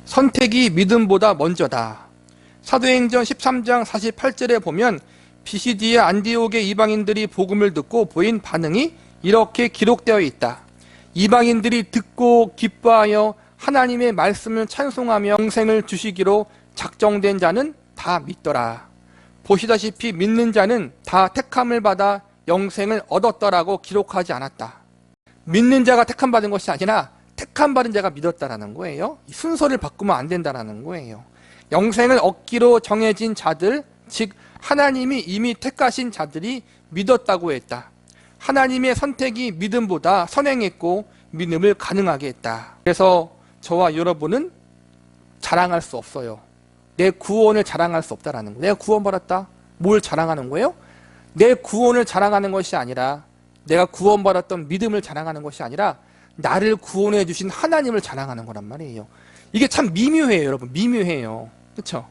선택이 믿음보다 먼저다. 사도행전 13장 48절에 보면 비시디의 안디옥의 이방인들이 복음을 듣고 보인 반응이 이렇게 기록되어 있다. 이방인들이 듣고 기뻐하여 하나님의 말씀을 찬송하며 영생을 주시기로 작정된 자는 다 믿더라. 보시다시피 믿는 자는 다 택함을 받아 영생을 얻었더라고 기록하지 않았다. 믿는 자가 택함 받은 것이 아니라 택함 받은 자가 믿었다라는 거예요. 순서를 바꾸면 안 된다라는 거예요. 영생을 얻기로 정해진 자들, 즉 하나님이 이미 택하신 자들이 믿었다고 했다. 하나님의 선택이 믿음보다 선행했고 믿음을 가능하게 했다. 그래서 저와 여러분은 자랑할 수 없어요. 내 구원을 자랑할 수 없다라는 거예요. 내가 구원받았다. 뭘 자랑하는 거예요? 내 구원을 자랑하는 것이 아니라, 내가 구원받았던 믿음을 자랑하는 것이 아니라 나를 구원해 주신 하나님을 자랑하는 거란 말이에요. 이게 참 미묘해요, 여러분. 미묘해요. 그렇죠?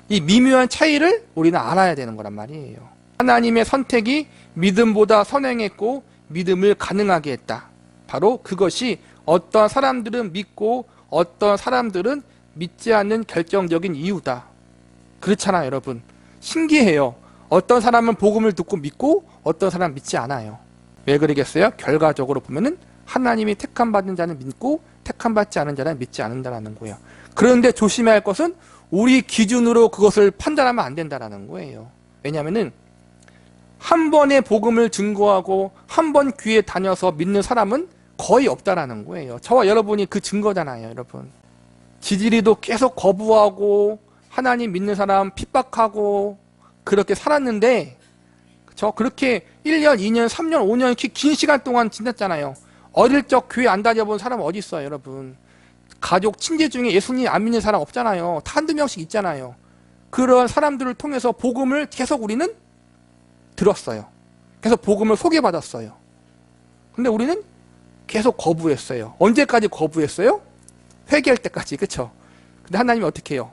이 미묘한 차이를 우리는 알아야 되는 거란 말이에요. 하나님의 선택이 믿음보다 선행했고 믿음을 가능하게 했다. 바로 그것이 어떤 사람들은 믿고 어떤 사람들은 믿지 않는 결정적인 이유다. 그렇잖아요, 여러분. 신기해요. 어떤 사람은 복음을 듣고 믿고 어떤 사람은 믿지 않아요. 왜 그러겠어요? 결과적으로 보면은 하나님이 택함 받은 자는 믿고 택함 받지 않은 자는 믿지 않는다라는 거예요. 그런데 조심해야 할 것은 우리 기준으로 그것을 판단하면 안 된다라는 거예요. 왜냐하면은 한 번의 복음을 증거하고 한 번 교회 다녀서 믿는 사람은 거의 없다라는 거예요. 저와 여러분이 그 증거잖아요, 여러분. 지지리도 계속 거부하고 하나님 믿는 사람 핍박하고 그렇게 살았는데, 그렇게 1년, 2년, 3년, 5년 이렇게 긴 시간 동안 지냈잖아요. 어릴 적 교회 안 다녀본 사람 어디 있어요, 여러분? 가족, 친지 중에 예수님 안 믿는 사람 없잖아요. 다 한두 명씩 있잖아요. 그런 사람들을 통해서 복음을 계속 우리는 들었어요. 계속 복음을 소개받았어요. 근데 우리는 계속 거부했어요. 언제까지 거부했어요? 회개할 때까지, 그쵸? 근데 하나님이 어떻게 해요?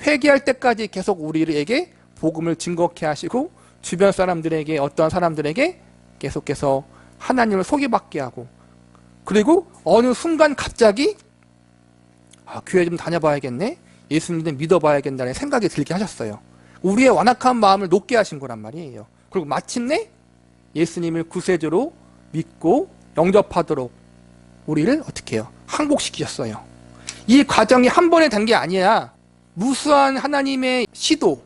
회개할 때까지 계속 우리에게 복음을 증거케 하시고 주변 사람들에게, 어떤 사람들에게 계속해서 하나님을 소개받게 하고, 그리고 어느 순간 갑자기 교회 좀 다녀봐야겠네, 예수님을 믿어봐야겠다는 생각이 들게 하셨어요. 우리의 완악한 마음을 높게 하신 거란 말이에요. 그리고 마침내 예수님을 구세주로 믿고 영접하도록 우리를 어떻게 해요? 항복시키셨어요. 이 과정이 한 번에 된 게 아니야. 무수한 하나님의 시도,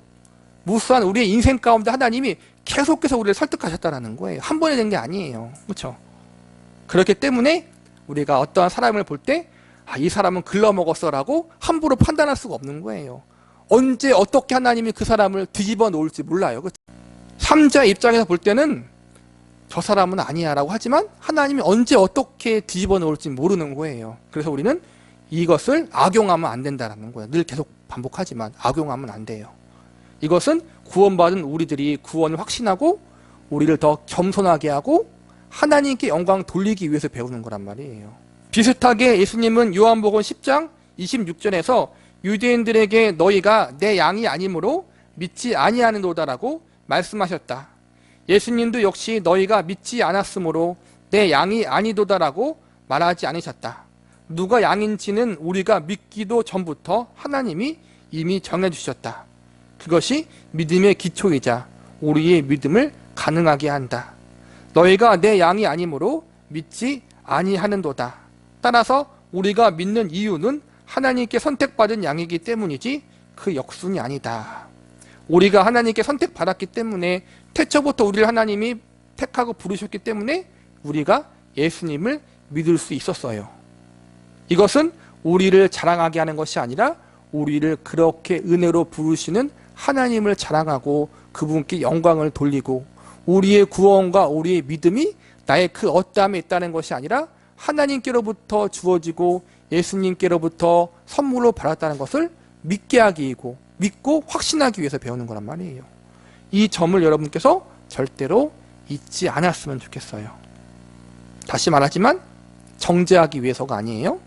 무수한 우리의 인생 가운데 하나님이 계속해서 우리를 설득하셨다는 거예요. 한 번에 된 게 아니에요. 그렇죠? 그렇기 때문에 우리가 어떠한 사람을 볼 때 이 사람은 글러먹었어라고 함부로 판단할 수가 없는 거예요. 언제 어떻게 하나님이 그 사람을 뒤집어 놓을지 몰라요. 그렇죠? 삼자 입장에서 볼 때는 저 사람은 아니야 라고 하지만 하나님이 언제 어떻게 뒤집어 놓을지 모르는 거예요. 그래서 우리는 이것을 악용하면 안 된다는 거예요. 늘 계속 반복하지만 악용하면 안 돼요. 이것은 구원받은 우리들이 구원을 확신하고 우리를 더 겸손하게 하고 하나님께 영광 돌리기 위해서 배우는 거란 말이에요. 비슷하게 예수님은 요한복음 10장 26절에서 유대인들에게 너희가 내 양이 아니므로 믿지 아니하는도다라고 말씀하셨다. 예수님도 역시 너희가 믿지 않았으므로 내 양이 아니도다라고 말하지 않으셨다. 누가 양인지는 우리가 믿기도 전부터 하나님이 이미 정해주셨다. 그것이 믿음의 기초이자 우리의 믿음을 가능하게 한다. 너희가 내 양이 아니므로 믿지 아니하는도다. 따라서 우리가 믿는 이유는 하나님께 선택받은 양이기 때문이지 그 역순이 아니다. 우리가 하나님께 선택받았기 때문에, 태초부터 우리를 하나님이 택하고 부르셨기 때문에 우리가 예수님을 믿을 수 있었어요. 이것은 우리를 자랑하게 하는 것이 아니라 우리를 그렇게 은혜로 부르시는 하나님을 자랑하고 그분께 영광을 돌리고, 우리의 구원과 우리의 믿음이 나의 그 어떠함에 있다는 것이 아니라 하나님께로부터 주어지고 예수님께로부터 선물로 받았다는 것을 믿게 하기이고 믿고 확신하기 위해서 배우는 거란 말이에요. 이 점을 여러분께서 절대로 잊지 않았으면 좋겠어요. 다시 말하지만 정죄하기 위해서가 아니에요.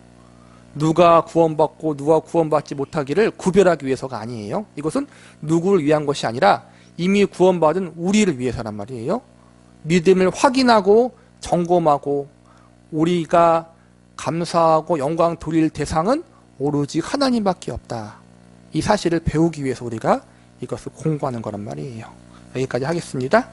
누가 구원받고 누가 구원받지 못하기를 구별하기 위해서가 아니에요. 이것은 누구를 위한 것이 아니라 이미 구원받은 우리를 위해서란 말이에요. 믿음을 확인하고 점검하고 우리가 감사하고 영광 돌릴 대상은 오로지 하나님밖에 없다. 이 사실을 배우기 위해서 우리가 이것을 공부하는 거란 말이에요. 여기까지 하겠습니다.